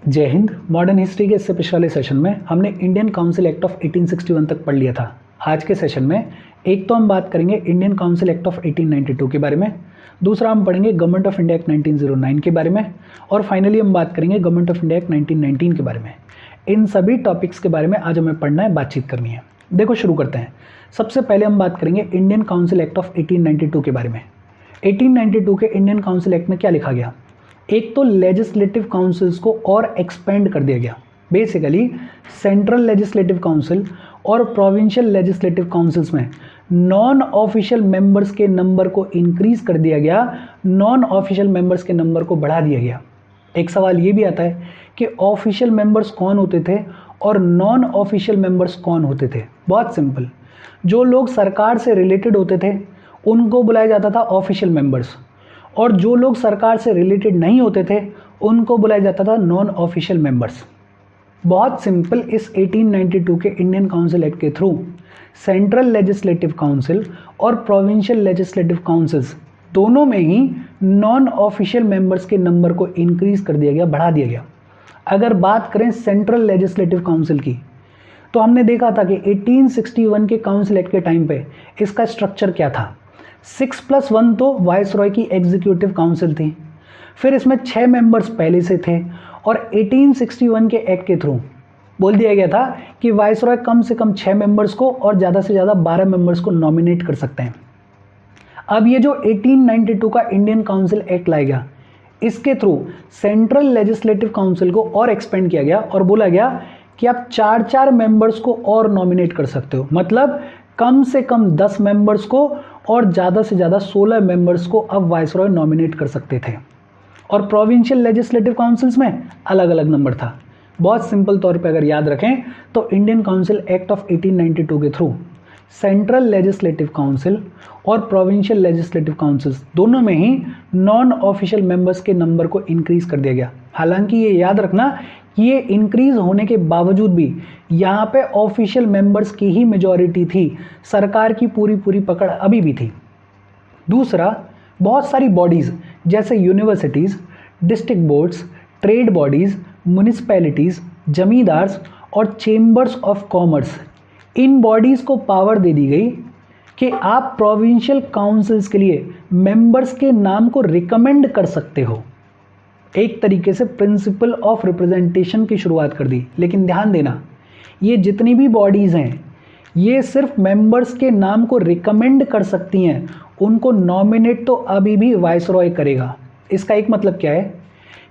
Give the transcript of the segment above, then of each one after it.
जय Hind. Modern history के इससे पिछले सेशन में हमने इंडियन काउंसिल एक्ट ऑफ 1861 तक पढ़ लिया था। आज के सेशन में एक तो हम बात करेंगे इंडियन काउंसिल एक्ट ऑफ 1892 के बारे में, दूसरा हम पढ़ेंगे गवर्नमेंट ऑफ इंडिया एक्ट 1909 के बारे में, और फाइनली हम बात करेंगे गवर्नमेंट ऑफ इंडिया एक्ट 1919 के बारे में। इन सभी टॉपिक्स के बारे में आज हमें पढ़ना है, बातचीत करनी है। देखो शुरू करते हैं। सबसे पहले हम बात करेंगे इंडियन काउंसिल एक्ट ऑफ 1892 के बारे में। 1892 के इंडियन काउंसिल एक्ट में क्या लिखा गया? एक तो लेजिस्लेटिव काउंसिल्स को और एक्सपेंड कर दिया गया। बेसिकली सेंट्रल लेजिस्लेटिव काउंसिल और प्रोविंशियल लेजिस्लेटिव काउंसिल्स में नॉन ऑफिशियल मेंबर्स के नंबर को इंक्रीज कर दिया गया, नॉन ऑफिशियल मेंबर्स के नंबर को बढ़ा दिया गया। एक सवाल ये भी आता है कि ऑफिशियल मेंबर्स कौन होते थे और नॉन ऑफिशियल मेंबर्स कौन होते थे? बहुत सिंपल, जो लोग सरकार से रिलेटेड होते थे उनको बुलाया जाता था ऑफिशियल मेंबर्स, और जो लोग सरकार से रिलेटेड नहीं होते थे उनको बुलाया जाता था नॉन ऑफिशियल मेंबर्स। बहुत सिंपल, इस 1892 के इंडियन काउंसिल एक्ट के थ्रू सेंट्रल लेजिस्लेटिव काउंसिल और प्रोविंशियल लेजिस्लेटिव काउंसिल्स दोनों में ही नॉन ऑफिशियल मेंबर्स के नंबर को इंक्रीज कर दिया गया, बढ़ा दिया गया। अगर बात करें सेंट्रल लेजिस्लेटिव काउंसिल की, तो हमने देखा था कि 1861 के काउंसिल एक्ट के टाइम पे इसका स्ट्रक्चर क्या था। 6+1 तो वाइसरॉय की एग्जीक्यूटिव काउंसिल थी, फिर इसमें 6 मेंबर्स पहले से थे, और 1861 के एक्ट के थ्रू बोल दिया गया था कि वाइसरॉय कम से कम 6 मेंबर्स को और ज़्यादा से ज़्यादा 12 मेंबर्स को नॉमिनेट कर सकते हैं। अब ये जो 1892 का इंडियन काउंसिल एक्ट लाया गया, इसके थ्रू सेंट्रल लेजिस्लेटिव काउंसिल को और एक्सपेंड किया गया और बोला गया कि आप 4-4 मेंबर्स को और नॉमिनेट कर सकते हो। मतलब कम से कम 10 मेंबर्स को और ज़्यादा से ज़्यादा 16 मेंबर्स को अब वाइसरॉय नॉमिनेट कर सकते थे। और प्रोविंशियल लेजिस्लेटिव काउंसिल्स में अलग अलग नंबर था। बहुत सिंपल तौर पे अगर याद रखें तो इंडियन काउंसिल एक्ट ऑफ 1892 के थ्रू सेंट्रल लेजिस्लेटिव काउंसिल और प्रोविंशियल लेजिस्लेटिव काउंसिल्स दोनों में ही नॉन ऑफिशियल मेंबर्स के नंबर को इंक्रीज कर दिया गया। हालांकि ये याद रखना, ये इंक्रीज होने के बावजूद भी यहाँ पे ऑफिशियल मेंबर्स की ही मेजॉरिटी थी, सरकार की पूरी पकड़ अभी भी थी। दूसरा, बहुत सारी बॉडीज़ जैसे universities, district boards, trade bodies, municipalities, zamindars और चेंबर्स ऑफ कॉमर्स, इन बॉडीज़ को पावर दे दी गई कि आप प्रोविंशियल काउंसिल्स के लिए मेंबर्स के नाम को रिकमेंड कर सकते हो। एक तरीके से प्रिंसिपल ऑफ रिप्रेजेंटेशन की शुरुआत कर दी। लेकिन ध्यान देना, ये जितनी भी बॉडीज़ हैं ये सिर्फ मेंबर्स के नाम को रिकमेंड कर सकती हैं, उनको नॉमिनेट तो अभी भी वाइसरॉय करेगा। इसका एक मतलब क्या है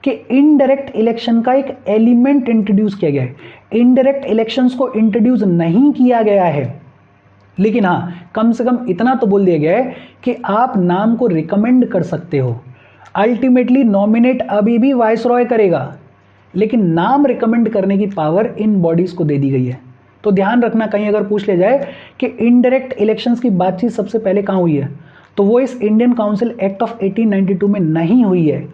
कि इनडायरेक्ट इलेक्शन का एक एलिमेंट इंट्रोड्यूस किया गया है। इनडायरेक्ट इलेक्शंस को इंट्रोड्यूस नहीं किया गया है, लेकिन हाँ, कम से कम इतना तो बोल दिया गया है कि आप नाम को रिकमेंड कर सकते हो। अल्टीमेटली नॉमिनेट अभी भी वाइसरॉय करेगा, लेकिन नाम रिकमेंड करने की पावर इन बॉडीज़ को दे दी गई है। तो ध्यान रखना, कहीं अगर पूछ लिया जाए कि इनडायरेक्ट इलेक्शंस की बातचीत सबसे पहले कहाँ हुई है, तो वो इस इंडियन काउंसिल एक्ट ऑफ 1892 में नहीं हुई है।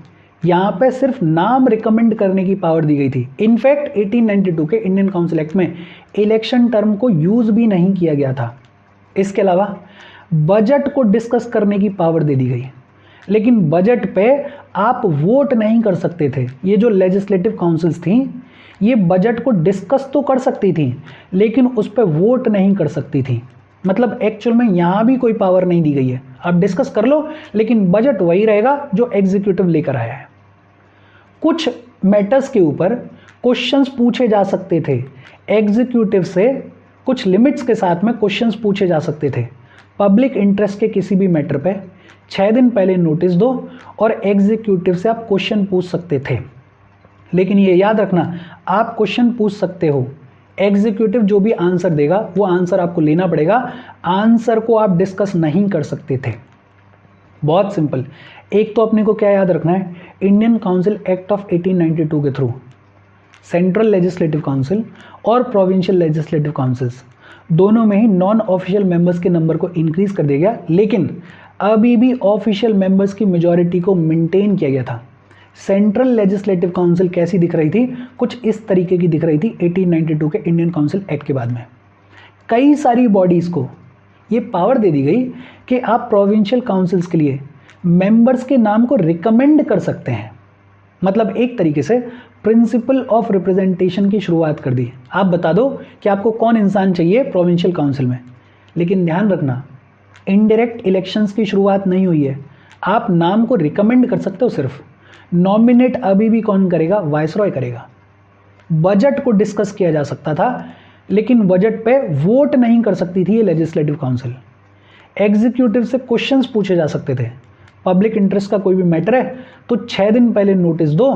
यहाँ पे सिर्फ नाम रिकमेंड करने की पावर दी गई थी। इनफैक्ट 1892 के इंडियन काउंसिल एक्ट में इलेक्शन टर्म को यूज़ भी नहीं किया गया था। इसके अलावा बजट को डिस्कस करने की पावर दे दी गई, लेकिन बजट पे आप वोट नहीं कर सकते थे। ये जो लेजिस्लेटिव काउंसिल्स थी ये बजट को डिस्कस तो कर सकती थी, लेकिन उस पर वोट नहीं कर सकती थी। मतलब एक्चुअल में यहाँ भी कोई पावर नहीं दी गई है। आप डिस्कस कर लो, लेकिन बजट वही रहेगा जो एग्जीक्यूटिव लेकर आया है। कुछ मैटर्स के ऊपर क्वेश्चंस पूछे जा सकते थे एग्जीक्यूटिव से, कुछ लिमिट्स के साथ में क्वेश्चंस पूछे जा सकते थे। पब्लिक इंटरेस्ट के किसी भी मैटर पे 6 दिन पहले नोटिस दो और एग्जीक्यूटिव से आप क्वेश्चन पूछ सकते थे। लेकिन ये याद रखना, आप क्वेश्चन पूछ सकते हो, एग्जीक्यूटिव जो भी आंसर देगा वो आंसर आपको लेना पड़ेगा, आंसर को आप डिस्कस नहीं कर सकते थे। बहुत सिंपल। एक तो अपने को क्या याद रखना है, इंडियन काउंसिल एक्ट ऑफ 1892 के थ्रू सेंट्रल लेजिस्लेटिव काउंसिल और प्रोविंशियल लेजिस्लेटिव काउंसिल्स दोनों में ही नॉन ऑफिशियल मेंबर्स के नंबर को इंक्रीज कर दिया गया, लेकिन अभी भी ऑफिशियल मेंबर्स की मेजॉरिटी को मेंटेन किया गया था। सेंट्रल लेजिस्लेटिव काउंसिल कैसी दिख रही थी? कुछ इस तरीके की दिख रही थी 1892 के इंडियन काउंसिल एक्ट के बाद में। कई सारी बॉडीज़ को ये पावर दे दी गई कि आप प्रोविंशियल काउंसिल्स के लिए मेंबर्स के नाम को रिकमेंड कर सकते हैं। मतलब एक तरीके से प्रिंसिपल ऑफ रिप्रेजेंटेशन की शुरुआत कर दी। आप बता दो कि आपको कौन इंसान चाहिए प्रोविंशियल काउंसिल में, लेकिन ध्यान रखना इनडायरेक्ट इलेक्शंस की शुरुआत नहीं हुई है। आप नाम को रिकमेंड कर सकते हो, सिर्फ नॉमिनेट अभी भी कौन करेगा, वाइसरॉय करेगा। बजट को डिस्कस किया जा सकता था, लेकिन बजट पे वोट नहीं कर सकती थी ये लेजिस्लेटिव काउंसिल। एग्जीक्यूटिव से क्वेश्चंस पूछे जा सकते थे। पब्लिक इंटरेस्ट का कोई भी मैटर है तो 6 दिन पहले नोटिस दो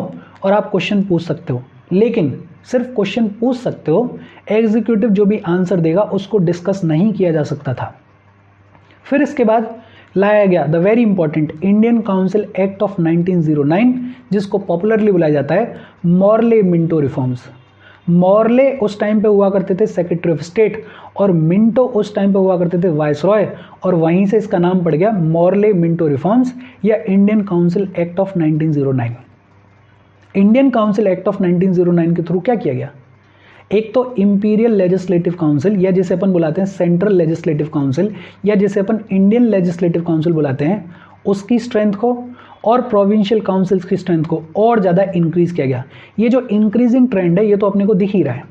और आप क्वेश्चन पूछ सकते हो, लेकिन सिर्फ क्वेश्चन पूछ सकते हो, एग्जीक्यूटिव जो भी आंसर देगा उसको डिस्कस नहीं किया जा सकता था। फिर इसके बाद लाया गया the very important Indian council act of 1909, जिसको पॉपुलरली बुलाया जाता है मॉर्ले मिंटो रिफॉर्म्स। मॉर्ले उस टाइम पे हुआ करते थे सेक्रेटरी ऑफ स्टेट और मिंटो उस टाइम पे हुआ करते थे वाइसरॉय, और वहीं से इसका नाम पड़ गया मॉर्ले मिंटो रिफॉर्म्स या Indian council act of 1909। Indian council act of 1909 के थ्रू क्या किया गया, एक तो इंपीरियल लेजिस्लेटिव काउंसिल या जिसे अपन बुलाते हैं सेंट्रल लेजिस्लेटिव काउंसिल या जिसे अपन इंडियन लेजिस्लेटिव काउंसिल बुलाते हैं, उसकी स्ट्रेंथ को और प्रोविंशियल काउंसिल्स की स्ट्रेंथ को और ज़्यादा इंक्रीज किया गया। ये जो इंक्रीजिंग ट्रेंड है ये तो अपने को दिख ही रहा है।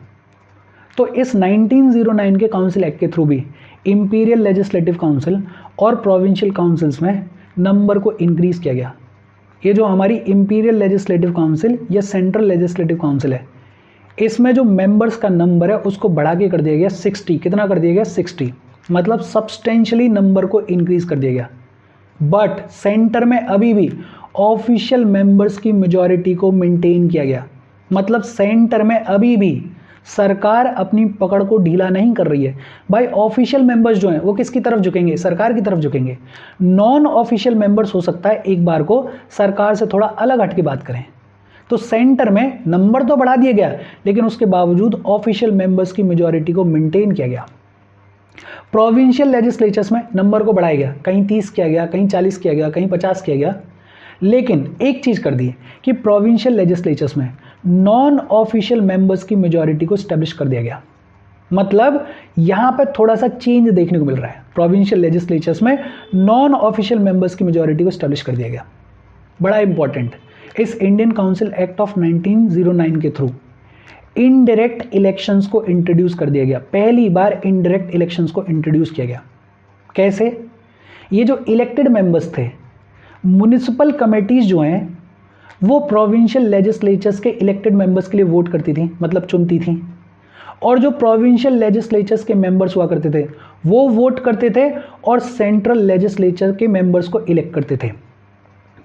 तो इस 1909 के काउंसिल एक्ट के थ्रू भी इंपीरियल लेजिस्लेटिव काउंसिल और प्रोविंशियल काउंसिल्स में नंबर को इंक्रीज किया गया। ये जो हमारी इंपीरियल लेजिस्लेटिव काउंसिल या सेंट्रल लेजिस्लेटिव काउंसिल है, इसमें जो मेंबर्स का नंबर है उसको बढ़ा के कर दिया गया 60। कितना कर दिया गया, 60, मतलब सब्सटेंशियली नंबर को इंक्रीज कर दिया गया। बट सेंटर में अभी भी ऑफिशियल मेंबर्स की मेजॉरिटी को मेंटेन किया गया। मतलब सेंटर में अभी भी सरकार अपनी पकड़ को ढीला नहीं कर रही है। भाई ऑफिशियल मेंबर्स जो हैं वो किसकी तरफ झुकेंगे, सरकार की तरफ झुकेंगे। नॉन ऑफिशियल मेंबर्स हो सकता है एक बार को सरकार से थोड़ा अलग हट के बात करें। तो सेंटर में नंबर तो बढ़ा दिया गया, लेकिन उसके बावजूद ऑफिशियल मेंबर्स की मेजॉरिटी को मेंटेन किया गया। प्रोविंशियल लेजिस्लेचर्स में नंबर को बढ़ाया गया, कहीं 30 किया गया, कहीं 40 किया गया, कहीं 50 किया गया। लेकिन एक चीज कर दी कि प्रोविंशियल लेजिस्लेचर्स में नॉन ऑफिशियल मेंबर्स की मेजॉरिटी को स्टैब्लिश कर दिया गया। मतलब यहां पर थोड़ा सा चेंज देखने को मिल रहा है। प्रोविंशियल लेजिस्लेचर्स में नॉन ऑफिशियल मेंबर्स की मेजॉरिटी को स्टैब्लिश कर दिया गया। बड़ा इंपॉर्टेंट, इस इंडियन काउंसिल एक्ट ऑफ 1909 के थ्रू इनडायरेक्ट इलेक्शंस को इंट्रोड्यूस कर दिया गया। पहली बार इनडायरेक्ट इलेक्शंस को इंट्रोड्यूस किया गया। कैसे, ये जो इलेक्टेड मेंबर्स थे, म्युनिसिपल कमेटीज जो हैं वो प्रोविंशियल लेजिस्लेचर्स के इलेक्टेड मेंबर्स के लिए वोट करती थी, मतलब चुनती थी। और जो प्रोविंशियल लेजिस्लेचर्स के मेंबर्स हुआ करते थे वो वोट करते थे और सेंट्रल लेजिस्लेचर के मेंबर्स को इलेक्ट करते थे।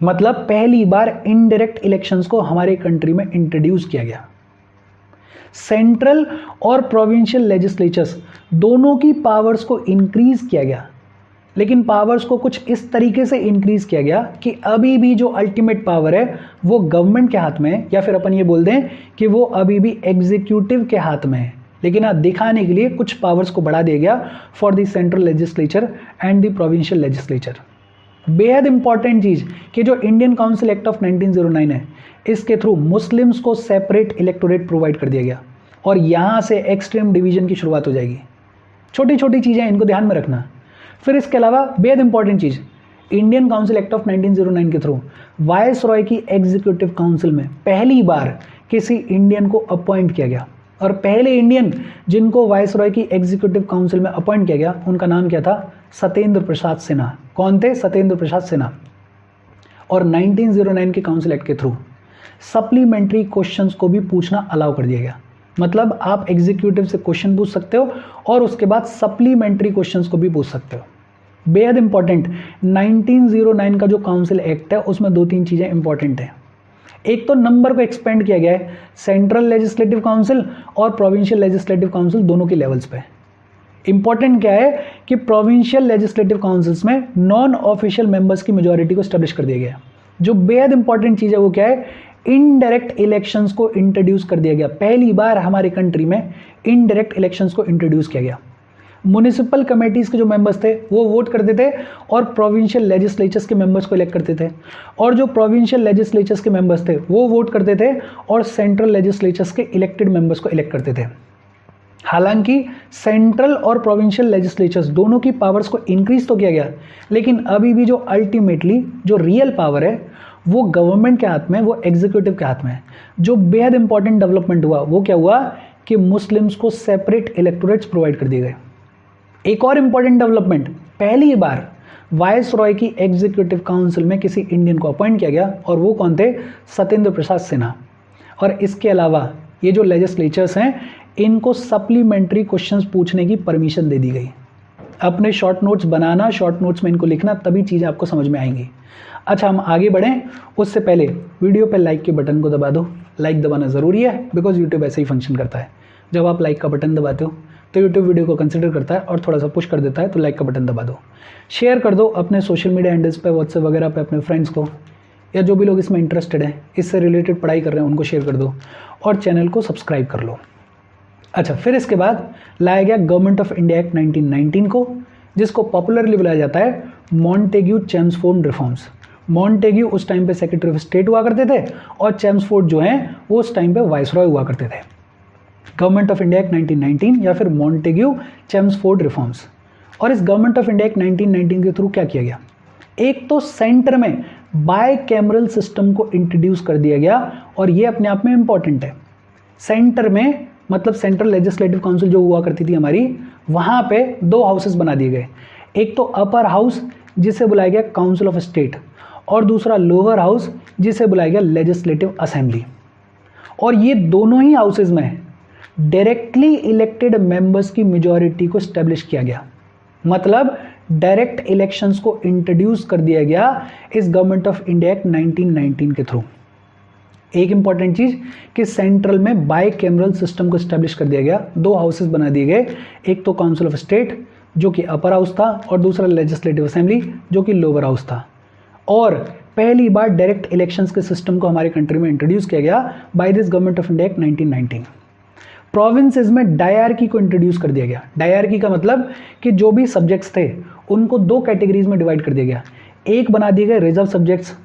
मतलब पहली बार इनडायरेक्ट इलेक्शंस को हमारे कंट्री में इंट्रोड्यूस किया गया। सेंट्रल और प्रोविंशियल लेजिस्लेचर्स दोनों की पावर्स को इंक्रीज किया गया, लेकिन पावर्स को कुछ इस तरीके से इंक्रीज किया गया कि अभी भी जो अल्टीमेट पावर है वो गवर्नमेंट के हाथ में है, या फिर अपन ये बोल दें कि वो अभी भी एग्जीक्यूटिव के हाथ में है। लेकिन दिखाने के लिए कुछ पावर्स को बढ़ा दिया गया for the central legislature and the provincial legislature. बेहद इंपॉर्टेंट चीज कि जो इंडियन काउंसिल एक्ट ऑफ 1909 है, इसके थ्रू मुस्लिम्स को सेपरेट इलेक्टोरेट प्रोवाइड कर दिया गया और यहां से एक्सट्रीम डिवीजन की शुरुआत हो जाएगी। छोटी छोटी चीजें, इनको ध्यान में रखना। फिर इसके अलावा बेहद इंपॉर्टेंट चीज, इंडियन काउंसिल एक्ट ऑफ 1909 के थ्रू वायसरॉय की एग्जीक्यूटिव काउंसिल में पहली बार किसी इंडियन को अपॉइंट किया गया। और पहले इंडियन जिनको वायसरॉय की एग्जीक्यूटिव काउंसिल में अपॉइंट किया गया उनका नाम क्या था, सत्येंद्र प्रसाद सिन्हा। कौन थे, सत्येंद्र प्रसाद सिन्हा। और 1909 के काउंसिल एक्ट के थ्रू सप्लीमेंट्री क्वेश्चंस को भी पूछना अलाउ कर दिया गया। मतलब आप एग्जीक्यूटिव से क्वेश्चन पूछ सकते हो और उसके बाद सप्लीमेंट्री क्वेश्चंस को भी पूछ सकते हो। बेहद इंपॉर्टेंट, 1909 का जो काउंसिल एक्ट है उसमें 2-3 चीजें इंपॉर्टेंट है। एक तो नंबर को एक्सपेंड किया गया है सेंट्रल लेजिस्लेटिव काउंसिल और प्रोविंशियल लेजिस्लेटिव काउंसिल दोनों के लेवल्स पे। इंपॉर्टेंट क्या है कि प्रोविंशियल लेजिस्लेटिव काउंसिल्स में नॉन ऑफिशियल मेंबर्स की मेजॉरिटी को स्टैब्लिश कर दिया गया। जो बेहद इंपॉर्टेंट चीज है वो क्या है, इनडायरेक्ट इलेक्शंस को इंट्रोड्यूस कर दिया गया। पहली बार हमारे कंट्री में इनडायरेक्ट इलेक्शंस को इंट्रोड्यूस किया गया। म्युनिसिपल कमेटीज के जो मेंबर्स थे वो वोट करते थे और प्रोविंशियल लेजिस्लेचर्स के मेंबर्स को इलेक्ट करते थे, और जो प्रोविंशियल लेजिस्लेचर्स के मेंबर्स थे वो वोट करते थे और सेंट्रल लेजिस्लेचर्स के इलेक्टेड मेंबर्स को इलेक्ट करते थे। हालांकि सेंट्रल और प्रोविंशियल लेजिस्लेचर्स दोनों की पावर्स को इंक्रीज तो किया गया, लेकिन अभी भी जो अल्टीमेटली जो रियल पावर है वो गवर्नमेंट के हाथ में, वो एग्जीक्यूटिव के हाथ में है। जो बेहद इंपॉर्टेंट डेवलपमेंट हुआ वो क्या हुआ कि मुस्लिम्स को सेपरेट इलेक्टोरेट्स प्रोवाइड कर दिए गए। एक और इंपॉर्टेंट डेवलपमेंट, पहली बार वाइस रॉय की एग्जीक्यूटिव काउंसिल में किसी इंडियन को अपॉइंट किया गया और वो कौन थे? सत्येंद्र प्रसाद सिन्हा। और इसके अलावा ये जो लेजिस्लेचर्स हैं इनको सप्लीमेंट्री क्वेश्चंस पूछने की परमिशन दे दी गई। अपने शॉर्ट नोट्स बनाना, शॉर्ट नोट्स में इनको लिखना, तभी चीज़ें आपको समझ में आएंगी। अच्छा, हम आगे बढ़ें उससे पहले वीडियो पे लाइक के बटन को दबा दो। लाइक दबाना ज़रूरी है बिकॉज यूट्यूब ऐसे ही फंक्शन करता है। जब आप लाइक का बटन दबाते हो तो यूट्यूब वीडियो को कंसिडर करता है और थोड़ा सा पुश कर देता है, तो लाइक का बटन दबा दो। शेयर कर दो अपने सोशल मीडिया हैंडल्स पे, व्हाट्सएप वगैरह पे अपने फ्रेंड्स को, या जो भी लोग इसमें इंटरेस्टेड हैं, इससे रिलेटेड पढ़ाई कर रहे हैं, उनको शेयर कर दो और चैनल को सब्सक्राइब कर लो। अच्छा, फिर इसके बाद लाया गया गवर्नमेंट ऑफ इंडिया एक्ट 1919 को, जिसको पॉपुलरली बुलाया जाता है मॉन्टेग्यू चेम्सफोर्ड रिफॉर्म्स। मॉन्टेग्यू उस टाइम पे सेक्रेटरी ऑफ स्टेट हुआ करते थे और चेम्सफोर्ड जो हैं वो उस टाइम पे वाइसरॉय हुआ करते थे। गवर्नमेंट ऑफ इंडिया एक्ट 1919 या फिर मॉन्टेग्यू चेम्सफोर्ड रिफॉर्म्स। और इस गवर्नमेंट ऑफ इंडिया एक्ट 1919 के थ्रू क्या किया गया? एक तो सेंटर में बाय कैमरल सिस्टम को इंट्रोड्यूस कर दिया गया और ये अपने आप में इंपॉर्टेंट है। सेंटर में मतलब सेंट्रल लेजिस्लेटिव काउंसिल जो हुआ करती थी हमारी, वहां पे दो हाउसेस बना दिए गए। एक तो अपर हाउस जिसे बुलाया गया काउंसिल ऑफ स्टेट और दूसरा लोअर हाउस जिसे बुलाया गया लेजिस्लेटिव असेंबली। और ये दोनों ही हाउसेज में डायरेक्टली इलेक्टेड मेंबर्स की मेजॉरिटी को स्टैब्लिश किया गया। मतलब डायरेक्ट इलेक्शंस को इंट्रोड्यूस कर दिया गया इस गवर्नमेंट ऑफ इंडिया एक्ट 1919 के थ्रू। एक इंपॉर्टेंट चीज कि सेंट्रल में बाय कैमरल सिस्टम को स्टैब्लिश कर दिया गया, दो हाउसेस बना दिए गए, एक तो काउंसिल ऑफ स्टेट जो कि अपर हाउस था और दूसरा लेजिस्लेटिव असेंबली जो कि लोअर हाउस था। और पहली बार डायरेक्ट इलेक्शंस के सिस्टम को हमारे कंट्री में इंट्रोड्यूस किया गया by this Government of India Act 1919। Provinces में डायरकी को इंट्रोड्यूस कर दिया गया। डायरकी का मतलब कि जो भी सब्जेक्ट्स थे उनको दो कैटेगरीज में डिवाइड कर दिया गया। एक बना दिए गए रिजर्व सब्जेक्ट्स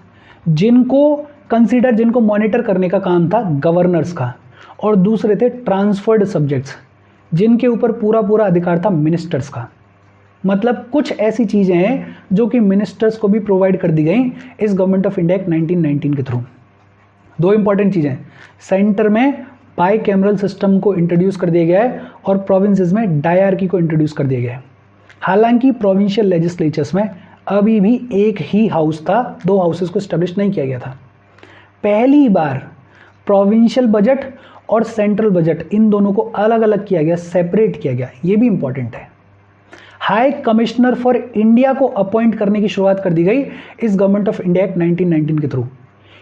जिनको मॉनिटर करने का काम था गवर्नर्स का, और दूसरे थे ट्रांसफर्ड सब्जेक्ट्स जिनके ऊपर पूरा पूरा अधिकार था मिनिस्टर्स का। मतलब कुछ ऐसी चीजें हैं जो कि मिनिस्टर्स को भी प्रोवाइड कर दी गई इस गवर्नमेंट ऑफ इंडिया एक्ट 1919 के थ्रू। दो इंपॉर्टेंट चीजें, सेंटर में बाय कैमरल सिस्टम को इंट्रोड्यूस कर दिया गया है और प्रोविंसेस में डायरकी को इंट्रोड्यूस कर दिया गया है। हालांकि प्रोविंशियल लेजिस्लेचर्स में अभी भी एक ही हाउस था, दो हाउसेस को स्टैब्लिश नहीं किया गया था। पहली बार प्रोविंशियल बजट और सेंट्रल बजट इन दोनों को अलग अलग किया गया, सेपरेट किया गया, ये भी इंपॉर्टेंट है। हाई कमिश्नर फॉर इंडिया को अपॉइंट करने की शुरुआत कर दी गई इस गवर्नमेंट ऑफ इंडिया एक्ट 1919 के थ्रू।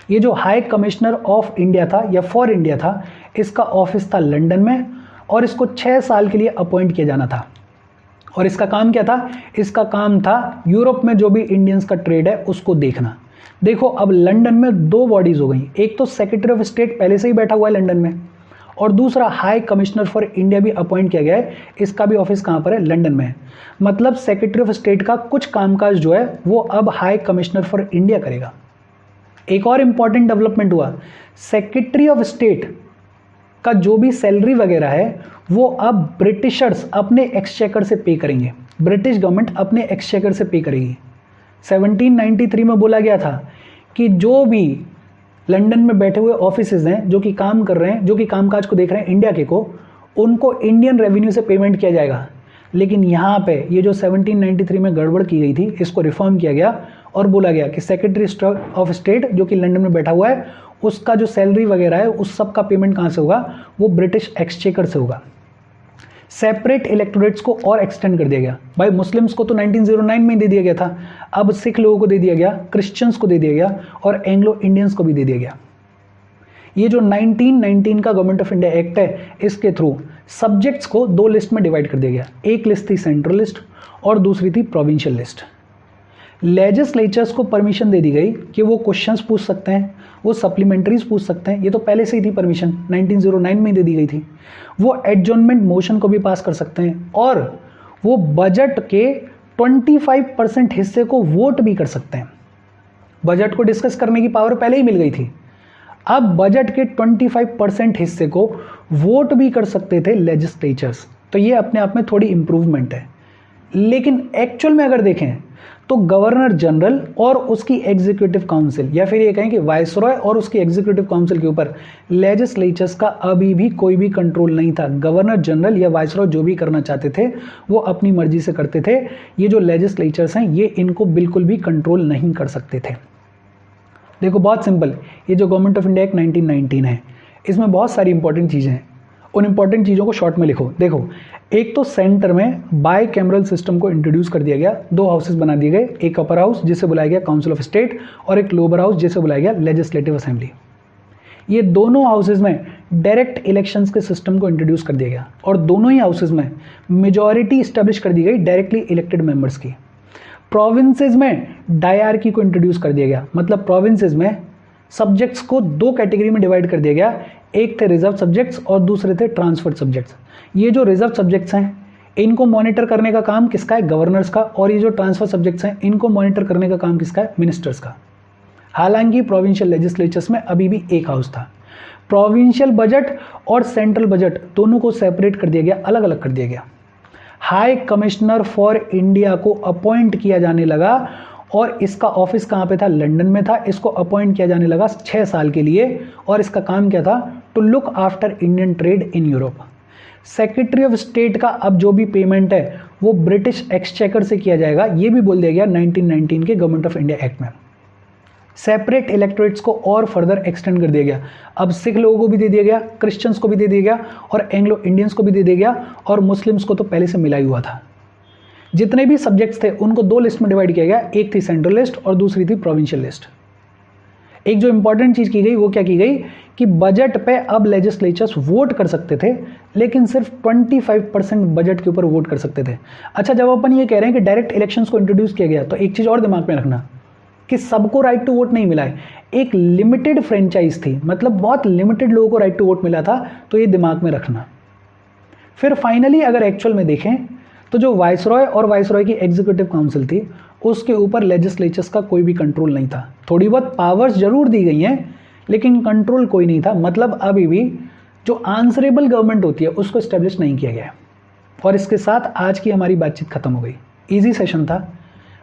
ये जो हाई कमिश्नर ऑफ इंडिया था या फॉर इंडिया था, इसका ऑफिस था लंदन में और इसको 6 साल के लिए अपॉइंट किया जाना था। और इसका काम क्या था? इसका काम था यूरोप में जो भी इंडियंस का ट्रेड है उसको देखना। देखो अब लंदन में दो बॉडीज हो गई, एक तो सेक्रेटरी ऑफ स्टेट पहले से ही बैठा हुआ है लंदन में और दूसरा हाई कमिश्नर फॉर इंडिया भी अपॉइंट किया गया है। इसका भी ऑफिस कहाँ पर है? लंदन में है। मतलब सेक्रेटरी ऑफ स्टेट का कुछ कामकाज जो है वो अब हाई कमिश्नर फॉर इंडिया करेगा। एक और इंपॉर्टेंट डेवलपमेंट हुआ, सेक्रेटरी ऑफ स्टेट का जो भी सैलरी वगैरह है वो अब ब्रिटिशर्स अपने एक्सचेकर से पे करेंगे। ब्रिटिश गवर्नमेंट अपने एक्सचेकर से पे करेगी। 1793 में बोला गया था कि जो भी लंदन में बैठे हुए ऑफिसेज हैं जो कि काम कर रहे हैं, जो कि कामकाज को देख रहे हैं इंडिया के को, उनको इंडियन रेवेन्यू से पेमेंट किया जाएगा। लेकिन यहाँ पे ये जो 1793 में गड़बड़ की गई थी, इसको रिफॉर्म किया गया और बोला गया कि सेक्रेटरी ऑफ स्टेट जो कि लंदन में बैठा हुआ है उसका जो सैलरी वगैरह है उस सब का पेमेंट कहाँ से होगा? वो ब्रिटिश एक्सचेकर से होगा। सेपरेट इलेक्टोरेट्स को और एक्सटेंड कर दिया गया। भाई मुस्लिम्स को तो 1909 में ही दे दिया गया था, अब सिख लोगों को दे दिया गया, क्रिश्चियंस को दे दिया गया और एंग्लो इंडियंस को भी दे दिया गया। ये जो 1919 का गवर्नमेंट ऑफ इंडिया एक्ट है, इसके थ्रू सब्जेक्ट्स को दो लिस्ट में डिवाइड कर दिया गया। एक लिस्ट थी सेंट्रल लिस्ट और दूसरी थी प्रोविंशियल लिस्ट। लेजिस्लेचर्स को परमिशन दे दी गई कि वो क्वेश्चंस पूछ सकते हैं, वो सप्लीमेंट्रीज पूछ सकते हैं। ये तो पहले से ही थी परमिशन, 1909 में दे दी गई थी। वो एडजॉर्नमेंट मोशन को भी पास कर सकते हैं और वो बजट के 25% हिस्से को वोट भी कर सकते हैं। बजट को डिस्कस करने की पावर पहले ही मिल गई थी, अब बजट के 25% हिस्से को वोट भी कर सकते थे लेजिस्लेचर्स। तो ये अपने आप में थोड़ी इंप्रूवमेंट है। लेकिन एक्चुअल में अगर देखें तो गवर्नर जनरल और उसकी एग्जीक्यूटिव काउंसिल, या फिर ये कहें कि वायसरॉय और उसकी एग्जीक्यूटिव काउंसिल के ऊपर लेजिस्लेचर्स का अभी भी कोई भी कंट्रोल नहीं था। गवर्नर जनरल या वायसरॉय जो भी करना चाहते थे वो अपनी मर्जी से करते थे। ये जो लेजिस्लेचर्स हैं ये इनको बिल्कुल भी कंट्रोल नहीं कर सकते थे। देखो बहुत सिंपल, ये जो गवर्नमेंट ऑफ इंडिया एक्ट 1919 है इसमें बहुत सारी इंपॉर्टेंट चीज़ें हैं। उन इंपॉर्टेंट चीज़ों को शॉर्ट में लिखो। देखो, एक तो सेंटर में बाय कैमरल सिस्टम को इंट्रोड्यूस कर दिया गया। 2 हाउसेस बना दिए गए, एक अपर हाउस जिसे बुलाया गया काउंसिल ऑफ स्टेट और एक लोअर हाउस जिसे बुलाया गया लेजिस्लेटिव असेंबली। ये दोनों हाउसेज में डायरेक्ट इलेक्शंस के सिस्टम को इंट्रोड्यूस कर दिया गया और दोनों ही हाउसेज में मेजॉरिटी स्टैब्लिश कर दी गई डायरेक्टली इलेक्टेड मेंबर्स की। प्रोविंसेस में डायआर्की को इंट्रोड्यूस कर दिया गया, मतलब प्रोविंसेस में सब्जेक्ट्स को 2 कैटेगरी में डिवाइड कर दिया गया। एक थे रिजर्व सब्जेक्ट्स और दूसरे थे ट्रांसफर्ड सब्जेक्ट्स। ये जो रिजर्व सब्जेक्ट्स हैं इनको मॉनिटर करने का काम किसका है? गवर्नर्स का। और ये जो ट्रांसफर सब्जेक्ट्स हैं इनको मॉनिटर करने का काम किसका है? मिनिस्टर्स का। हालांकि प्रोविंशियल लेजिस्लेचर्स में अभी भी एक हाउस था। प्रोविंशियल बजट और सेंट्रल बजट दोनों को सेपरेट कर दिया गया, अलग अलग कर दिया गया। हाई कमिश्नर फॉर इंडिया को अपॉइंट किया जाने लगा और इसका ऑफिस कहाँ पे था? लंदन में था। इसको अपॉइंट किया जाने लगा 6 साल के लिए और इसका काम क्या था? To look after Indian trade in Europe. Secretary of state का अब जो भी पेमेंट है वो ब्रिटिश एक्सचेकर से किया जाएगा, ये भी बोल दिया गया 1919 के गवर्नमेंट ऑफ इंडिया एक्ट में। सेपरेट इलेक्टोरेट्स को और फर्दर एक्सटेंड कर दिया गया। अब सिख लोगों को भी दे दिया गया, क्रिश्चियंस को भी दे दिया गया और एंग्लो इंडियंस को भी दे दिया गया और मुस्लिम्स को तो पहले से मिला ही हुआ था। जितने भी सब्जेक्ट्स थे उनको 2 लिस्ट में डिवाइड किया गया, एक थी सेंट्रल लिस्ट और दूसरी थी प्रोविंशियल लिस्ट। एक जो इंपॉर्टेंट चीज की गई वो क्या की गई कि बजट पे अब लेजिस्लेचर्स वोट कर सकते थे, लेकिन सिर्फ 25% बजट के ऊपर वोट कर सकते थे। अच्छा, जब अपन ये कह रहे हैं कि डायरेक्ट इलेक्शंस को इंट्रोड्यूस किया गया तो एक चीज और दिमाग में रखना कि सबको राइट टू वोट नहीं मिला है, एक लिमिटेड फ्रेंचाइज थी, मतलब बहुत लिमिटेड लोगों को राइट टू वोट मिला था, तो ये दिमाग में रखना। फिर फाइनली अगर एक्चुअल में देखें तो जो वायसरॉय और वायसरॉय की एग्जीक्यूटिव काउंसिल थी उसके ऊपर लेजिस्लेचर्स का कोई भी कंट्रोल नहीं था। थोड़ी बहुत पावर्स जरूर दी गई हैं लेकिन कंट्रोल कोई नहीं था, मतलब अभी भी जो आंसरेबल गवर्नमेंट होती है उसको एस्टेब्लिश नहीं किया गया। और इसके साथ आज की हमारी बातचीत खत्म हो गई। इजी सेशन था।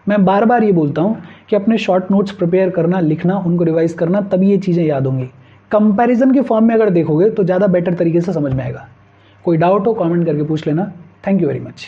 मैं बार बार ये बोलता हूँ कि अपने शॉर्ट नोट्स प्रिपेयर करना, लिखना, उनको रिवाइज करना, तभी ये चीज़ें याद होंगी। कंपैरिजन के फॉर्म में अगर देखोगे तो ज़्यादा बेटर तरीके से समझ में आएगा। कोई डाउट हो कमेंट करके पूछ लेना। Thank you very much.